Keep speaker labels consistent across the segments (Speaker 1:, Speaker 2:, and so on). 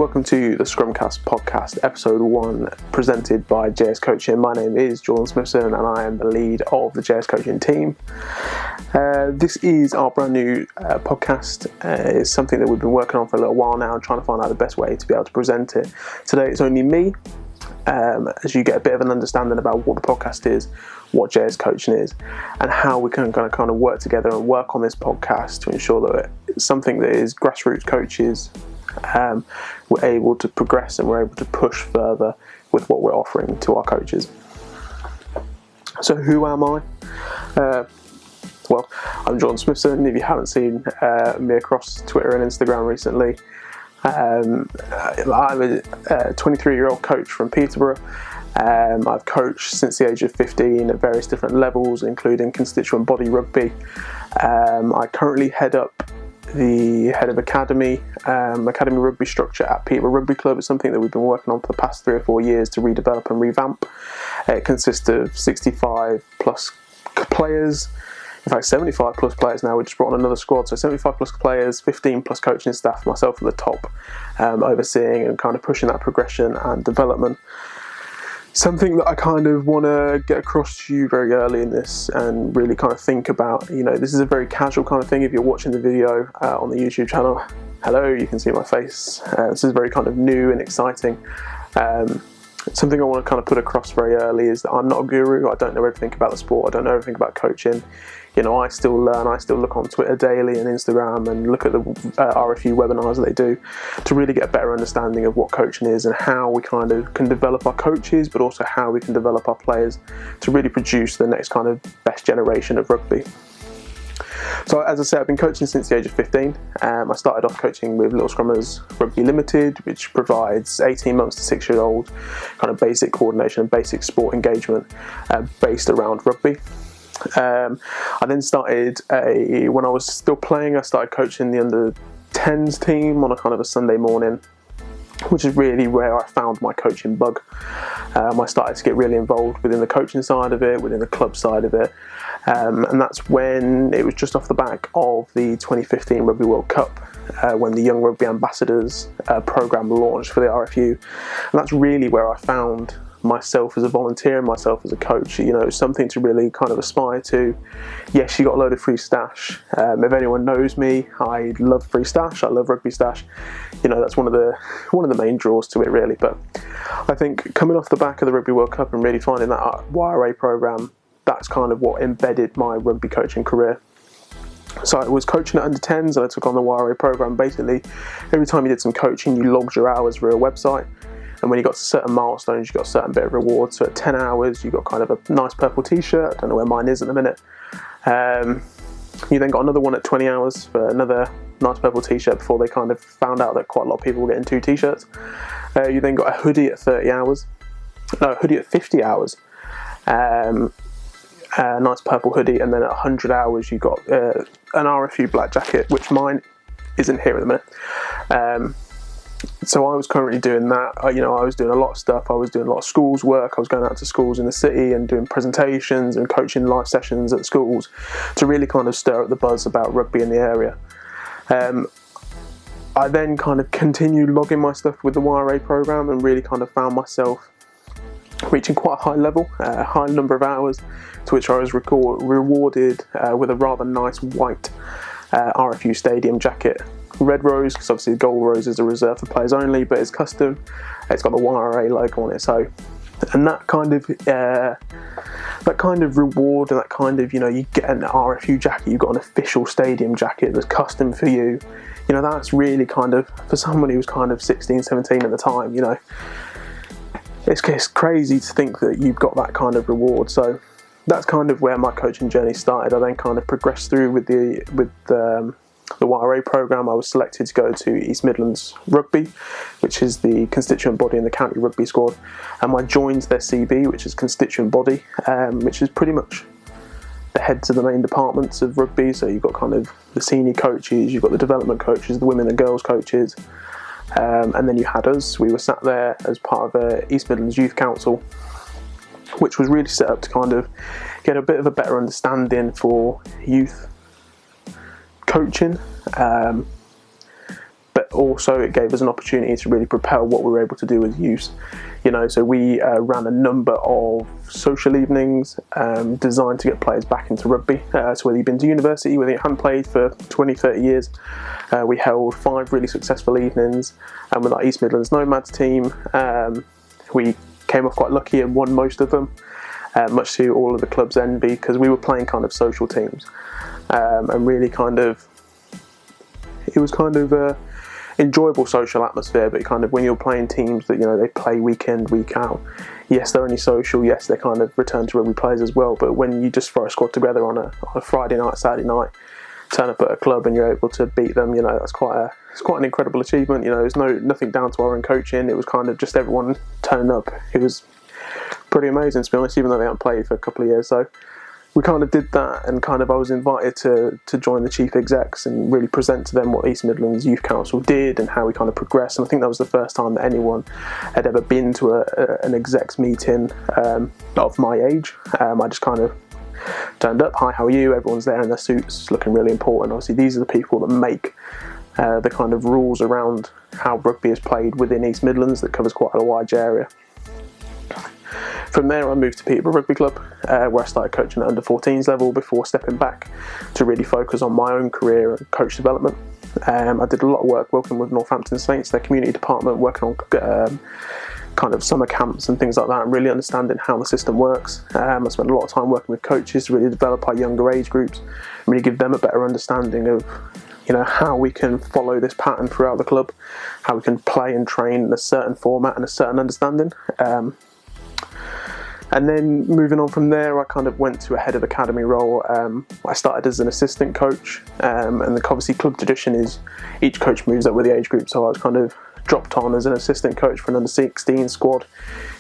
Speaker 1: welcome to the Scrumcast podcast, episode 1, presented by JS Coaching. My name is Jordan Smithson and I am the lead of the JS Coaching team. This is our brand new podcast. It's something that we've been working on for a little while now, trying to find out the best way to be able to present it. Today it's only me, as you get a bit of an understanding about what the podcast is, what JS Coaching is, and how we can kind of work together and work on this podcast to ensure that it's something that is grassroots coaches. We're able to progress and we're able to push further with what we're offering to our coaches. So who am I? Well, I'm Jordan Smithson. If you haven't seen me across Twitter and Instagram recently, I'm a 23-year-old coach from Peterborough. I've coached since the age of 15 at various different levels, including constituent body rugby. I currently head up the head of academy rugby structure at Peterborough Rugby Club. It's something that we've been working on for the past 3 or 4 years to redevelop and revamp. It consists of 65 plus players, in fact 75 plus players now. We just brought on another squad, so 75 plus players, 15 plus coaching staff, myself at the top, overseeing and kind of pushing that progression and development. Something that I kind of want to get across to you very early in this and really kind of think about, this is a very casual kind of thing. If you're watching the video on the YouTube channel, hello, you can see my face. This is very kind of new and exciting. Something I want to kind of put across very early is that I'm not a guru. I don't know everything about the sport. I don't know everything about coaching. I still learn. I still look on Twitter daily and Instagram and look at the RFU webinars that they do to really get a better understanding of what coaching is and how we kind of can develop our coaches, but also how we can develop our players to really produce the next kind of best generation of rugby. So as I said, I've been coaching since the age of 15. I started off coaching with Little Scrummers Rugby Limited, which provides 18 months to 6-year-old kind of basic coordination and basic sport engagement based around rugby. I then started, when I was still playing, I started coaching the under 10s team on a kind of a Sunday morning, which is really where I found my coaching bug. I started to get really involved within the coaching side of it, within the club side of it, and that's when it was just off the back of the 2015 Rugby World Cup, when the Young Rugby Ambassadors programme launched for the RFU, and that's really where I found myself as a volunteer and myself as a coach. Something to really kind of aspire to. Yes, you got a load of free stash. If anyone knows me, I love free stash. I love rugby stash. That's one of the main draws to it, really. But I think coming off the back of the Rugby World Cup and really finding that YRA program, that's kind of what embedded my rugby coaching career. So I was coaching at under 10s and I took on the YRA program. Basically, every time you did some coaching, you logged your hours through a website. And when you got to certain milestones, you got a certain bit of reward. So at 10 hours, you got kind of a nice purple t-shirt. I don't know where mine is at the minute. You then got another one at 20 hours for another nice purple t-shirt before they kind of found out that quite a lot of people were getting 2 t-shirts. You then got a hoodie at 30 hours. No, a hoodie at 50 hours. A nice purple hoodie. And then at 100 hours, you got an RFU black jacket, which mine isn't here at the minute. So I was currently doing that. I was doing a lot of stuff. I was doing a lot of schools work. I was going out to schools in the city and doing presentations and coaching live sessions at schools to really kind of stir up the buzz about rugby in the area. I then kind of continued logging my stuff with the YRA program and really kind of found myself reaching quite a high level, a high number of hours, to which I was rewarded with a rather nice white RFU stadium jacket. Red rose, because obviously gold rose is a reserve for players only, but it's custom. It's got the YRA logo on it. So, and that kind of reward and that kind of, you get an RFU jacket, you've got an official stadium jacket that's custom for you. That's really kind of, for someone who was kind of 16, 17 at the time, it's crazy to think that you've got that kind of reward. So that's kind of where my coaching journey started. I then kind of progressed through with the YRA program. I was selected to go to East Midlands Rugby, which is the constituent body in the county rugby squad, and I joined their CB, which is constituent body, which is pretty much the heads of the main departments of rugby. So you've got kind of the senior coaches, you've got the development coaches, the women and girls coaches, and then you had us. We were sat there as part of East Midlands Youth Council, which was really set up to kind of get a bit of a better understanding for youth coaching, but also it gave us an opportunity to really propel what we were able to do as youth. So we ran a number of social evenings designed to get players back into rugby. So whether you've been to university, whether you haven't played for 20, 30 years, we held 5 really successful evenings with our East Midlands Nomads team. We came off quite lucky and won most of them, much to all of the club's envy, because we were playing kind of social teams, and really it was kind of a enjoyable social atmosphere. But kind of when you're playing teams that they play week in, week out, yes, they're only social, yes, they're kind of return to rugby players as well, but when you just throw a squad together on a Friday night, Saturday night, turn up at a club and you're able to beat them, that's quite an incredible achievement. There's nothing down to our own coaching. It was kind of just everyone turning up. It was pretty amazing, to be honest, even though they haven't played for a couple of years. So we kind of did that, and kind of I was invited to join the chief execs and really present to them what East Midlands Youth Council did and how we kind of progressed. And I think that was the first time that anyone had ever been to an execs meeting of my age. I just kind of turned up, hi, how are you? Everyone's there in their suits, looking really important. Obviously, these are the people that make the kind of rules around how rugby is played within East Midlands that covers quite a wide area. From there I moved to Peterborough Rugby Club, where I started coaching at under 14s level before stepping back to really focus on my own career and coach development. I did a lot of work working with Northampton Saints, their community department, working on kind of summer camps and things like that, and really understanding how the system works. I spent a lot of time working with coaches to really develop our younger age groups and really give them a better understanding of how we can follow this pattern throughout the club, how we can play and train in a certain format and a certain understanding. And then moving on from there, I kind of went to a head of academy role. I started as an assistant coach, and obviously club tradition is each coach moves up with the age group, so I was kind of dropped on as an assistant coach for an under 16 squad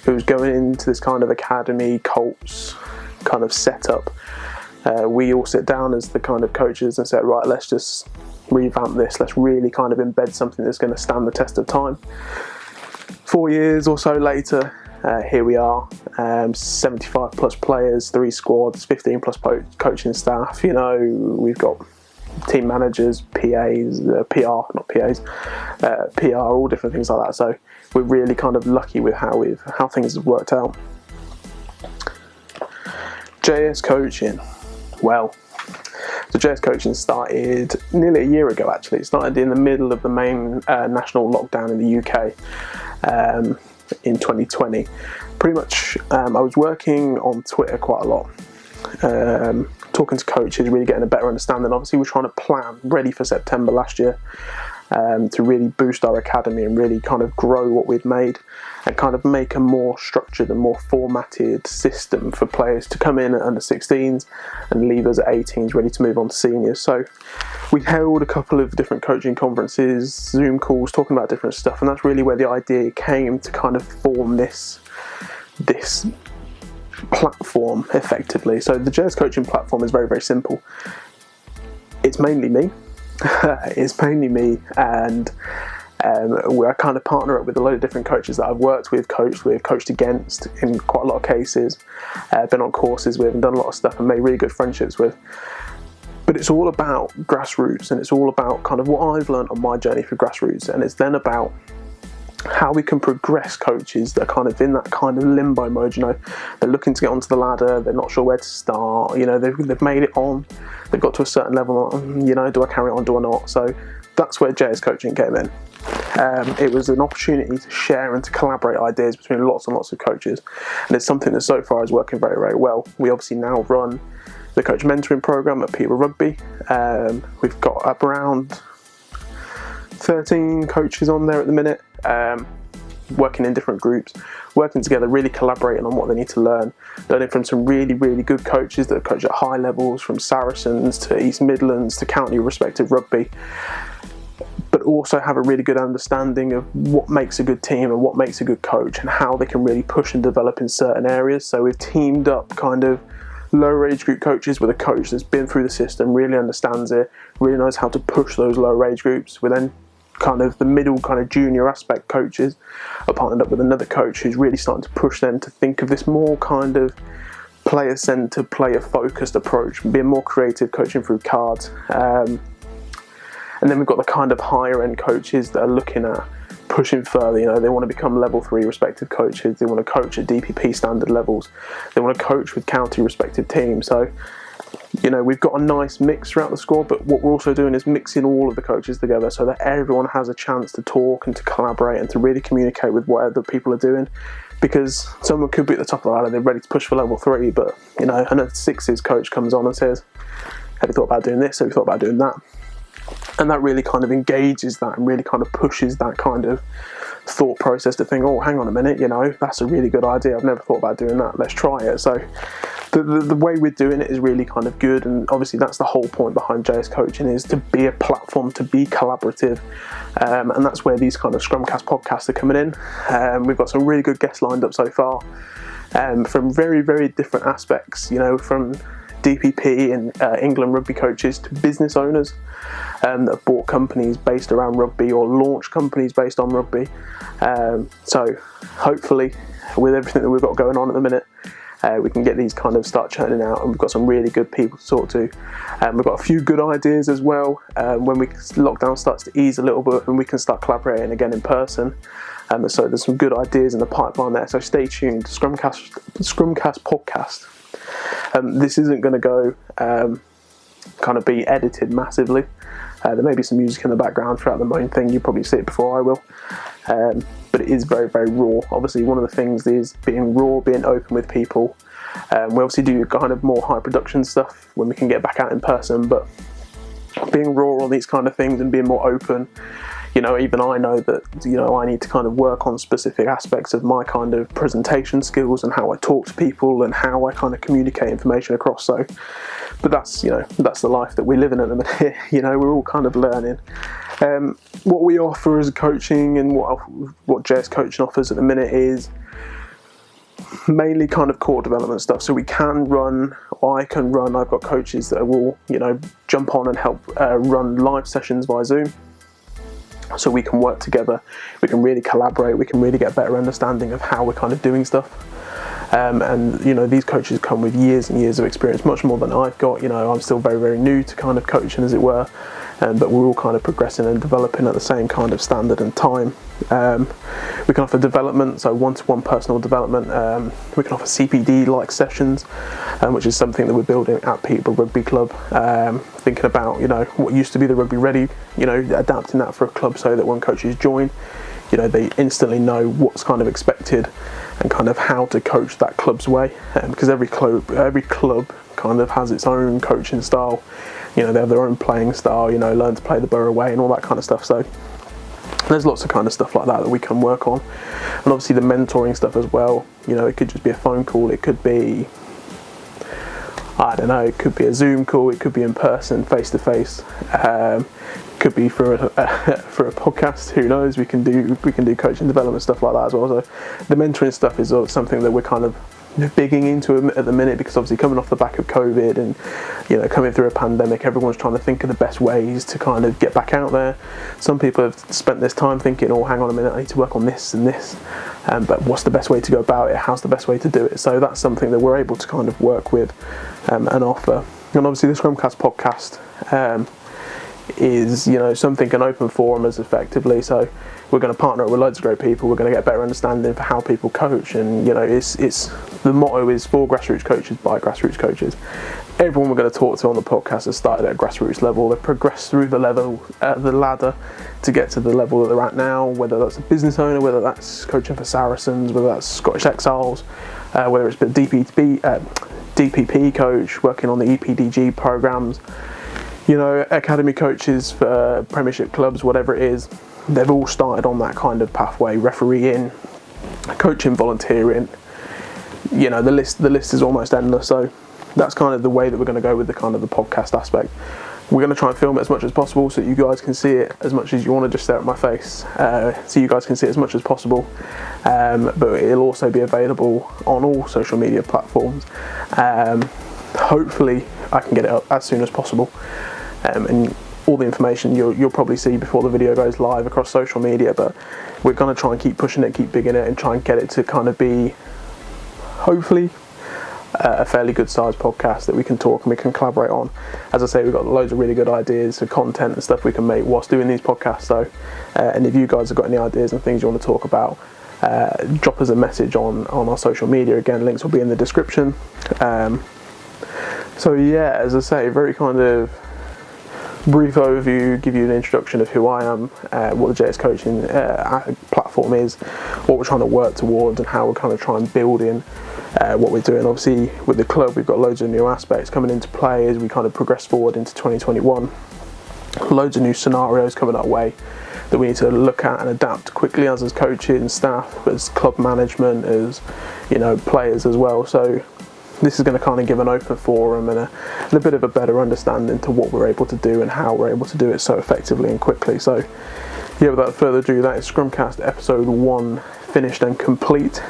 Speaker 1: who was going into this kind of academy Colts kind of setup. We all sit down as the kind of coaches and said, right, let's just revamp this, let's really kind of embed something that's going to stand the test of time. 4 years or so later, here we are, 75 plus players, 3 squads, 15 plus coaching staff. We've got team managers, PAs, PR, not PAs, PR, all different things like that. So we're really kind of lucky with how things have worked out. JS coaching, well, so JS coaching started nearly a year ago. Actually, it started in the middle of the main national lockdown in the UK. In 2020, pretty much I was working on Twitter quite a lot, talking to coaches, really getting a better understanding. Obviously we're trying to plan ready for September last year, to really boost our academy and really kind of grow what we'd made and kind of make a more structured and more formatted system for players to come in at under 16s and leave us at 18s ready to move on to seniors. So we held a couple of different coaching conferences, Zoom calls, talking about different stuff, and that's really where the idea came to kind of form this platform effectively. So the JS coaching platform is very, very simple. It's mainly me. And I kind of partner up with a load of different coaches that I've worked with, coached against in quite a lot of cases, been on courses with and done a lot of stuff and made really good friendships with. But it's all about grassroots, and it's all about kind of what I've learned on my journey through grassroots, and it's then about how we can progress coaches that are kind of in that kind of limbo mode. They're looking to get onto the ladder, they're not sure where to start, they've made it on, they've got to a certain level, do I carry on, do I not? So that's where JS coaching came in. It was an opportunity to share and to collaborate ideas between lots and lots of coaches, and it's something that so far is working very, very well. We obviously now run the coach mentoring program at Peterborough Rugby. We've got around 13 coaches on there at the minute, working in different groups, working together, really collaborating on what they need to learn, learning from some really, really good coaches that coach at high levels, from Saracens to East Midlands to county respective rugby, but also have a really good understanding of what makes a good team and what makes a good coach and how they can really push and develop in certain areas. So we've teamed up kind of lower age group coaches with a coach that's been through the system, really understands it, really knows how to push those lower age groups. We then kind of the middle kind of junior aspect coaches are partnered up with another coach who's really starting to push them to think of this more kind of player centered, player focused approach, being more creative, coaching through cards. And then we've got the kind of higher end coaches that are looking at pushing further. You know, they want to become level 3 respected coaches. They want to coach at DPP standard levels. They want to coach with county respected teams. So, you know, we've got a nice mix throughout the squad, but what we're also doing is mixing all of the coaches together so that everyone has a chance to talk and to collaborate and to really communicate with what other people are doing. Because someone could be at the top of the ladder, they're ready to push for level 3, but, you know, and a sixes coach comes on and says, have you thought about doing this? Have you thought about doing that? And that really kind of engages that and really kind of pushes that kind of thought process to think, oh, hang on a minute, you know, that's a really good idea. I've never thought about doing that. Let's try it. So the way we're doing it is really kind of good. And obviously that's the whole point behind JS Coaching, is to be a platform, to be collaborative. And that's where these kind of Scrumcast podcasts are coming in. We've got some really good guests lined up so far, from very, very different aspects, you know, from DPP and England rugby coaches to business owners that have bought companies based around rugby or launched companies based on rugby. So hopefully with everything that we've got going on at the minute, we can get these kind of start churning out, and we've got some really good people to talk to. We've got a few good ideas as well when lockdown starts to ease a little bit and we can start collaborating again in person. So there's some good ideas in the pipeline there, so stay tuned. Scrumcast podcast. This isn't going to go kind of be edited massively. There may be some music in the background throughout the main thing. You probably see it before I will. But it is very, very raw. Obviously, one of the things is being raw, being open with people. We obviously do kind of more high production stuff when we can get back out in person, but being raw on these kind of things and being more open, you know, even I know that, you know, I need to kind of work on specific aspects of my kind of presentation skills and how I talk to people and how I kind of communicate information across. So, but that's, you know, that's the life that we live in at the minute. You know, we're all kind of learning. What we offer as coaching and what JS Coaching offers at the minute is mainly kind of core development stuff. So we can run, or I can run, I've got coaches that will, you know, jump on and help run live sessions via Zoom. So we can work together, we can really collaborate, we can really get a better understanding of how we're kind of doing stuff. And, you know, these coaches come with years and years of experience, much more than I've got. You know, I'm still very, very new to kind of coaching, as it were. But we're all kind of progressing and developing at the same kind of standard and time. We can offer development, so one-to-one personal development. We can offer CPD-like sessions, which is something that we're building at Peterborough Rugby Club. Thinking about, you know, what used to be the Rugby Ready, you know, adapting that for a club so that when coaches join, you know, they instantly know what's kind of expected and kind of how to coach that club's way. Because every club kind of has its own coaching style. You know, they have their own playing style, you know, learn to play the Borough way and all that kind of stuff. So there's lots of kind of stuff like that we can work on. And obviously the mentoring stuff as well. You know, it could just be a phone call, it could be, I don't know, it could be a Zoom call, it could be in person, face to face, could be for a podcast. Who knows? We can do coaching development stuff like that as well. So the mentoring stuff is something that we're kind of bigging into at the minute, because obviously coming off the back of COVID and, you know, coming through a pandemic, everyone's trying to think of the best ways to kind of get back out there. Some people have spent this time thinking, oh, hang on a minute, I need to work on this and this, but what's the best way to go about it? How's the best way to do it? So that's something that we're able to kind of work with and offer. And obviously the Scrumcast podcast is, you know, something an open forum as effectively. So we're going to partner up with loads of great people. We're going to get a better understanding for how people coach, and, you know, it's the motto is for grassroots coaches by grassroots coaches. Everyone we're going to talk to on the podcast has started at a grassroots level. They've progressed through the ladder to get to the level that they're at now, whether that's a business owner, whether that's coaching for Saracens, whether that's Scottish Exiles, whether it's been DPP coach working on the EPDG programs, you know, academy coaches for Premiership clubs, whatever it is. They've all started on that kind of pathway, refereeing, coaching, volunteering. You know, the list is almost endless. So that's kind of the way that we're going to go with the kind of the podcast aspect. We're going to try and film it as much as possible so you guys can see it as much as you want to just stare at my face. So you guys can see it as much as possible. But it'll also be available on all social media platforms. Hopefully I can get it up as soon as possible. And all the information you'll probably see before the video goes live across social media, but we're going to try and keep pushing it, keep bigging it, and try and get it to kind of be, hopefully, a fairly good sized podcast that we can talk and we can collaborate on. As I say, we've got loads of really good ideas for content and stuff we can make whilst doing these podcasts. So, and if you guys have got any ideas and things you want to talk about, drop us a message on our social media. Again, links will be in the description. So yeah, as I say, very kind of brief overview, give you an introduction of who I am, what the JS Coaching platform is, what we're trying to work towards, and how we're kind of trying building what we're doing. Obviously, with the club, we've got loads of new aspects coming into play as we kind of progress forward into 2021. Loads of new scenarios coming our way that we need to look at and adapt quickly as coaches, staff, as club management, as players as well. So this is going to kind of give an open forum and a bit of a better understanding to what we're able to do and how we're able to do it so effectively and quickly. So yeah, without further ado, that is Scrumcast episode 1 finished and complete.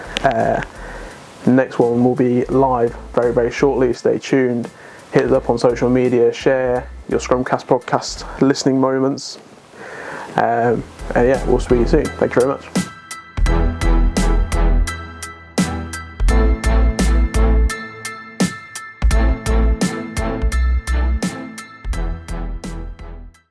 Speaker 1: Next one will be live very, very shortly. Stay tuned. Hit us up on social media. Share your Scrumcast podcast listening moments. And yeah, we'll speak to you soon. Thank you very much.